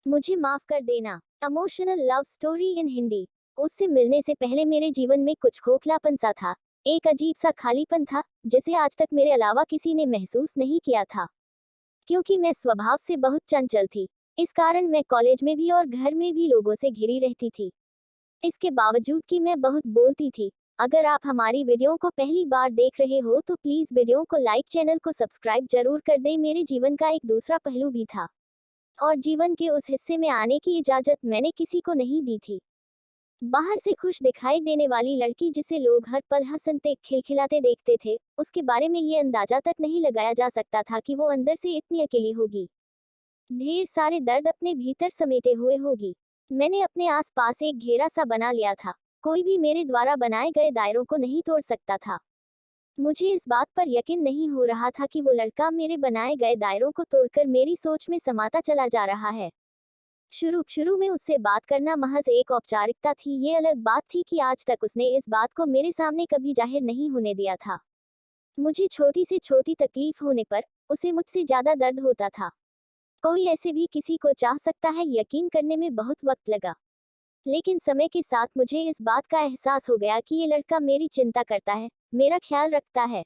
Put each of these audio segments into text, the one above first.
मुझे माफ कर देना। Emotional love story in Hindi. उससे मिलने से पहले मेरे जीवन में कुछ खोखलापन सा था। एक अजीब सा खालीपन था, जिसे आज तक मेरे अलावा किसी ने महसूस नहीं किया था। क्योंकि मैं स्वभाव से बहुत चंचल थी। इस कारण मैं कॉलेज में भी और घर में भी लोगों से घिरी रहती थी। इसके बावजूद कि मैं बहुत बोलती थी। अगर आप हमारी वीडियो को पहली बार देख रहे हो तो प्लीज वीडियो को लाइक, चैनल को सब्सक्राइब जरूर कर दें। मेरे जीवन का एक दूसरा पहलू भी था, और जीवन के उस हिस्से में आने की इजाजत मैंने किसी को नहीं दी थी। बाहर से खुश दिखाई देने वाली लड़की जिसे लोग हर पल हंसते खिलखिलाते देखते थे, उसके बारे में ये अंदाजा तक नहीं लगाया जा सकता था कि वो अंदर से इतनी अकेली होगी, ढेर सारे दर्द अपने भीतर समेटे हुए होगी। मैंने अपने आसपास एक घेरा सा बना लिया था। कोई भी मेरे द्वारा बनाए गए दायरों को नहीं तोड़ सकता था। मुझे इस बात पर यकीन नहीं हो रहा था कि वो लड़का मेरे बनाए गए दायरों को तोड़कर मेरी सोच में समाता चला जा रहा है। शुरू शुरू में उससे बात करना महज एक औपचारिकता थी। ये अलग बात थी कि आज तक उसने इस बात को मेरे सामने कभी जाहिर नहीं होने दिया था। मुझे छोटी से छोटी तकलीफ होने पर उसे मुझसे ज्यादा दर्द होता था। कोई ऐसे भी किसी को चाह सकता है, यकीन करने में बहुत वक्त लगा। लेकिन समय के साथ मुझे इस बात का एहसास हो गया कि ये लड़का मेरी चिंता करता है, मेरा ख्याल रखता है।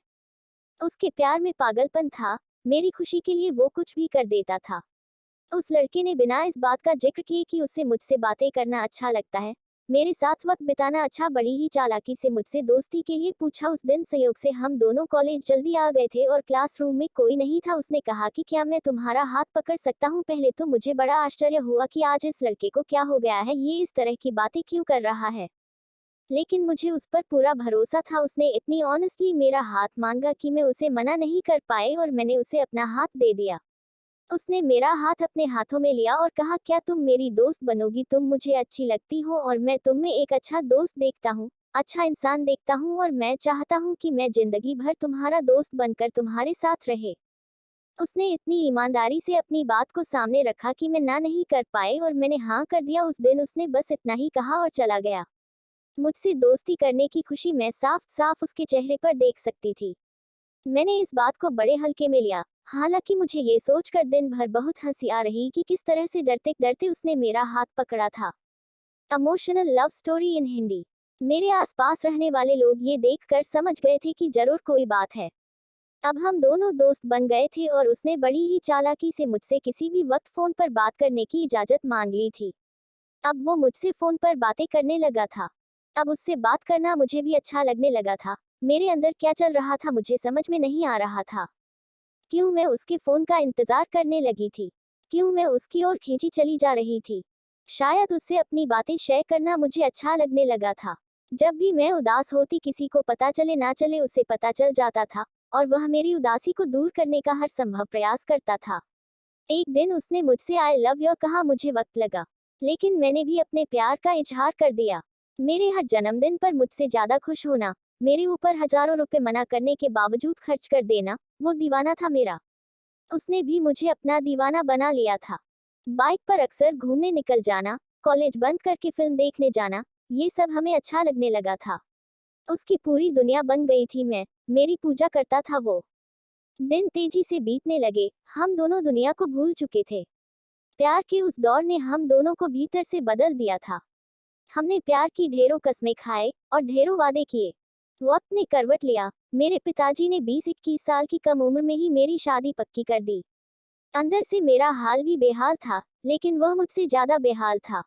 उसके प्यार में पागलपन था। मेरी खुशी के लिए वो कुछ भी कर देता था। उस लड़के ने बिना इस बात का जिक्र किए कि उससे मुझसे बातें करना अच्छा लगता है, मेरे साथ वक्त बिताना अच्छा, बड़ी ही चालाकी से मुझसे दोस्ती के लिए पूछा। उस दिन संयोग से हम दोनों कॉलेज जल्दी आ गए थे और क्लासरूम में कोई नहीं था। उसने कहा कि क्या मैं तुम्हारा हाथ पकड़ सकता हूँ। पहले तो मुझे बड़ा आश्चर्य हुआ कि आज इस लड़के को क्या हो गया है, ये इस तरह की बातें क्यों कर रहा है। लेकिन मुझे उस पर पूरा भरोसा था। उसने इतनी ऑनेस्टली मेरा हाथ मांगा कि मैं उसे मना नहीं कर पाई और मैंने उसे अपना हाथ दे दिया। उसने मेरा हाथ अपने हाथों में लिया और कहा, क्या तुम मेरी दोस्त बनोगी? तुम मुझे अच्छी लगती हो और मैं तुम में एक अच्छा दोस्त देखता हूँ, अच्छा इंसान देखता हूँ, और मैं चाहता हूँ कि मैं जिंदगी भर तुम्हारा दोस्त बनकर तुम्हारे साथ रहे। उसने इतनी ईमानदारी से अपनी बात को सामने रखा कि मैं ना नहीं कर पाई और मैंने हाँ कर दिया। उस दिन उसने बस इतना ही कहा और चला गया। मुझसे दोस्ती करने की खुशी मैं साफ साफ उसके चेहरे पर देख सकती थी। मैंने इस बात को बड़े हल्के में लिया। हालांकि मुझे ये सोचकर दिन भर बहुत हंसी आ रही कि किस तरह से डरते डरते उसने मेरा हाथ पकड़ा था। Emotional love story in Hindi. मेरे आसपास रहने वाले लोग ये देखकर समझ गए थे कि जरूर कोई बात है। अब हम दोनों दोस्त बन गए थे और उसने बड़ी ही चालाकी से मुझसे किसी भी वक्त फोन पर बात करने की इजाजत मांग ली थी। अब वो मुझसे फोन पर बातें करने लगा था। अब उससे बात करना मुझे भी अच्छा लगने लगा था। मेरे अंदर क्या चल रहा था मुझे समझ में नहीं आ रहा था। क्यों मैं उसके फोन का इंतजार करने लगी थी? क्यों मैं उसकी ओर खींची चली जा रही थी? शायद उससे अपनी बातें शेयर करना मुझे अच्छा लगने लगा था। जब भी मैं उदास होती, किसी को पता चले ना चले उसे पता चल जाता था, और वह मेरी उदासी को दूर करने का हर संभव प्रयास करता था। एक दिन उसने मुझसे आई लव यू कहा। मुझे वक्त लगा, लेकिन मैंने भी अपने प्यार का इजहार कर दिया। मेरे हर जन्मदिन पर मुझसे ज्यादा खुश होना, मेरे ऊपर हजारों रुपए मना करने के बावजूद खर्च कर देना, वो दीवाना था मेरा। उसने भी मुझे अपना दीवाना बना लिया था। बाइक पर अक्सर घूमने निकल जाना, कॉलेज बंद करके फिल्म देखने जाना, ये सब हमें अच्छा लगने लगा था। उसकी पूरी दुनिया बन गई थी मैं, मेरी पूजा करता था वो। दिन तेजी से बीतने लगे, हम दोनों दुनिया को भूल चुके थे। प्यार के उस दौर ने हम दोनों को भीतर से बदल दिया था। हमने प्यार की ढेरों कस्में खाए और ढेरों वादे किए। वक्त ने करवट लिया। मेरे पिताजी ने 20-21 साल की कम उम्र में ही मेरी शादी पक्की कर दी। अंदर से मेरा हाल भी बेहाल था, लेकिन वह मुझसे ज्यादा बेहाल था।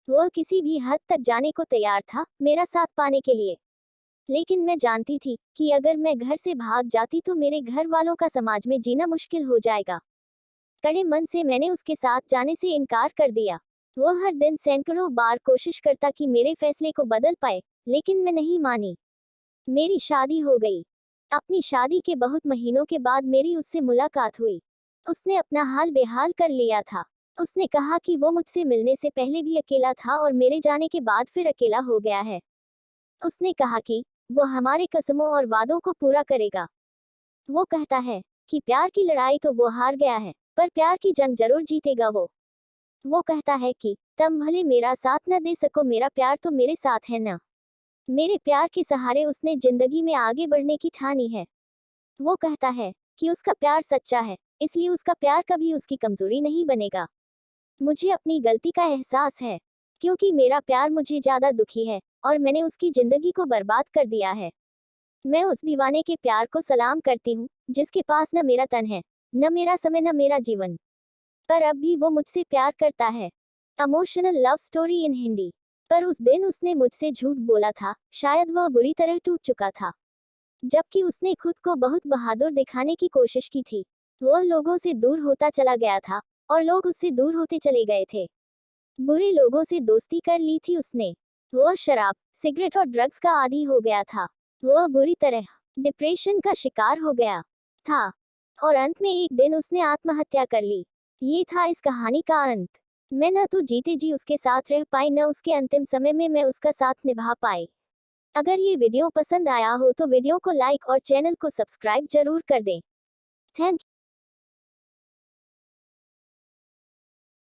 वह किसी भी हद तक जाने को तैयार था मेरा साथ पाने के लिए। लेकिन मैं जानती थी कि अगर मैं घर से भाग जाती तो मेरे घर वालों का समाज में जीना मुश्किल हो जाएगा। कड़े मन से मैंने उसके साथ जाने से इनकार कर दिया। वह हर दिन सैकड़ों बार कोशिश करता कि मेरे फैसले को बदल पाए, लेकिन मैं नहीं मानी। मेरी शादी हो गई। अपनी शादी के बहुत महीनों के बाद मेरी उससे मुलाकात हुई। उसने अपना हाल बेहाल कर लिया था। उसने कहा कि वो मुझसे मिलने से पहले भी अकेला था और मेरे जाने के बाद फिर अकेला हो गया है। उसने कहा कि वो हमारे कसमों और वादों को पूरा करेगा। वो कहता है कि प्यार की लड़ाई तो वो हार गया है, पर प्यार की जंग जरूर जीतेगा वो। वो कहता है कि तुम भले मेरा साथ न दे सको, मेरा प्यार तो मेरे साथ है ना। मेरे प्यार के सहारे उसने जिंदगी में आगे बढ़ने की ठानी है। वो कहता है कि उसका प्यार सच्चा है, इसलिए उसका प्यार कभी उसकी कमजोरी नहीं बनेगा। मुझे अपनी गलती का एहसास है, क्योंकि मेरा प्यार मुझे ज़्यादा दुखी है और मैंने उसकी ज़िंदगी को बर्बाद कर दिया है। मैं उस दीवाने के प्यार को सलाम करती हूँ, जिसके पास न मेरा तन है, न मेरा समय, न मेरा जीवन। पर अब भी वो मुझसे प्यार करता है। Emotional love story in Hindi. पर उस दिन उसने मुझसे झूठ बोला था, शायद वह बुरी तरह टूट चुका था। जबकि उसने खुद को बहुत बहादुर दिखाने की कोशिश की थी। वह लोगों से दूर होता चला गया था, और लोग उससे दूर होते चले गए थे। बुरे लोगों से दोस्ती कर ली थी उसने। वह शराब, सिगरेट और ड्रग्स का आदी हो गया था। वह बुरी तरह डिप्रेशन का शिकार हो गया था। और अंत में एक दिन उसने आत्महत्या कर ली। ये था इस कहानी का अंत। मैं न तो जीते जी उसके साथ रह पाई, न उसके अंतिम समय में मैं उसका साथ निभा पाई। अगर ये वीडियो पसंद आया हो तो वीडियो को लाइक और चैनल को सब्सक्राइब जरूर कर दें। थैंक